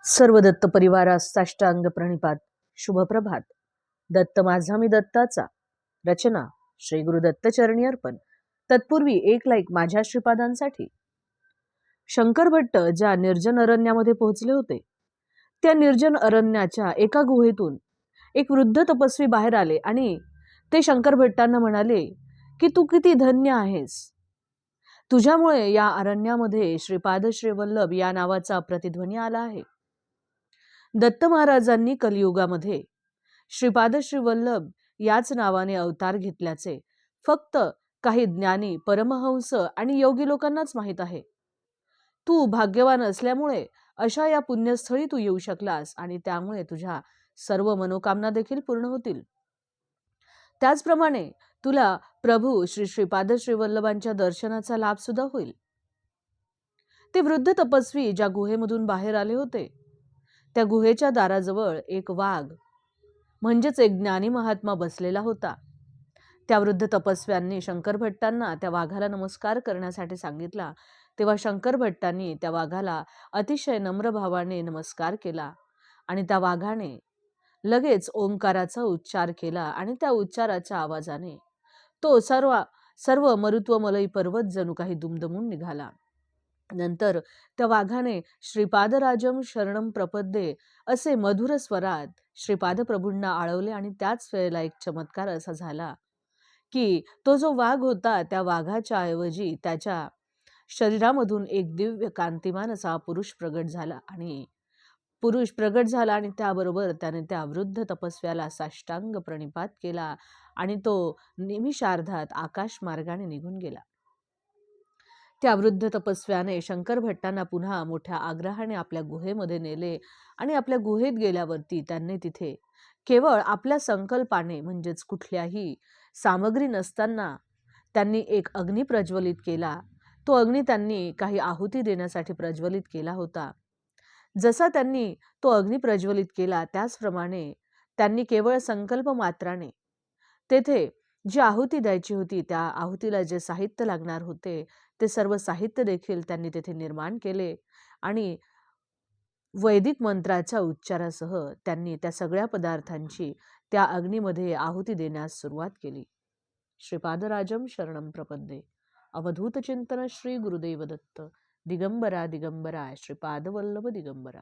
सर्व दत्त परिवारास साष्टांग प्रणिपात. शुभप्रभात. दत्त माझा मी दत्ताचा. रचना श्री गुरु दत्त चरणी अर्पण. तत्पूर्वी एक लाईक माझ्या श्रीपादांसाठी. शंकर भट्ट ज्या निर्जन अरण्यामध्ये पोहोचले होते, त्या निर्जन अरण्याच्या एका गुहेतून एक वृद्ध तपस्वी बाहेर आले आणि ते शंकर भट्टांना म्हणाले की तू किती धन्य आहेस. तुझ्यामुळे या अरण्यामध्ये श्रीपाद श्री वल्लभ या नावाचा प्रतिध्वनी आला आहे. दत्त महाराजांनी कलियुगामध्ये श्रीपाद श्री वल्लभ याच नावाने अवतार घेतल्याचे फक्त काही ज्ञानी, परमहंस आणि योगी लोकांनाच माहीत आहे. तू भाग्यवान असल्यामुळे अशा या पुण्यस्थळी तू येऊ शकलास आणि त्यामुळे तुझ्या सर्व मनोकामना देखील पूर्ण होतील. त्याचप्रमाणे तुला प्रभू श्री श्रीपाद श्री वल्लभांच्या दर्शनाचा लाभ सुद्धा होईल. ते वृद्ध तपस्वी ज्या गुहेमधून बाहेर आले होते, त्या गुहेच्या दाराजवळ एक वाघ म्हणजेच एक ज्ञानी महात्मा बसलेला होता. त्या वृद्ध तपस्व्यांनी शंकर भट्टांना त्या वाघाला नमस्कार करण्यासाठी सांगितला. तेव्हा शंकर भट्टांनी त्या वाघाला अतिशय नम्र भावाने नमस्कार केला आणि त्या वाघाने लगेच ओंकाराचा उच्चार केला आणि त्या उच्चाराच्या आवाजाने तो सर्व मरुत्वमलई पर्वत जणू काही दुमदमून निघाला. नंतर त्या वाघाने श्रीपादराजम शरणम प्रपद्ये असे मधुर स्वरात श्रीपाद प्रभूंना आळवले आणि त्याच वेळेला एक चमत्कार असा झाला की तो जो वाघ होता त्या वाघाच्या ऐवजी त्याच्या शरीरामधून एक दिव्य कांतिमान असा पुरुष प्रगट झाला आणि त्याबरोबर त्याने त्या वृद्ध तपस्व्याला साष्टांग प्रणिपात केला आणि तो निमिषार्धात आकाश मार्गाने निघून गेला. त्या वृद्ध तपस्व्याने शंकर भट्टांना पुन्हा मोठ्या आग्रहाने आपल्या गुहेमध्ये नेले आणि आपल्या गुहेत गेल्यावरती त्यांनी तिथे केवळ आपल्या संकल्पाने म्हणजेच कुठल्याही सामग्री नसताना त्यांनी एक अग्नी प्रज्वलित केला. तो अग्नी त्यांनी काही आहुती देण्यासाठी प्रज्वलित केला होता. जसा त्यांनी तो अग्नी प्रज्वलित केला त्याचप्रमाणे त्यांनी केवळ संकल्प मात्राने तेथे जी आहुती द्यायची होती त्या आहुतीला जे साहित्य लागणार होते ते सर्व साहित्य देखील त्यांनी तेथे निर्माण केले आणि वैदिक मंत्राच्या उच्चारासह त्यांनी त्या सगळ्या पदार्थांची त्या अग्नीमध्ये आहुती देण्यास सुरुवात केली. श्रीपादराजम शरणम प्रपद्ये. अवधूत चिंतन श्री गुरुदेव दत्त. दिगंबरा दिगंबरा श्रीपाद वल्लभ दिगंबरा.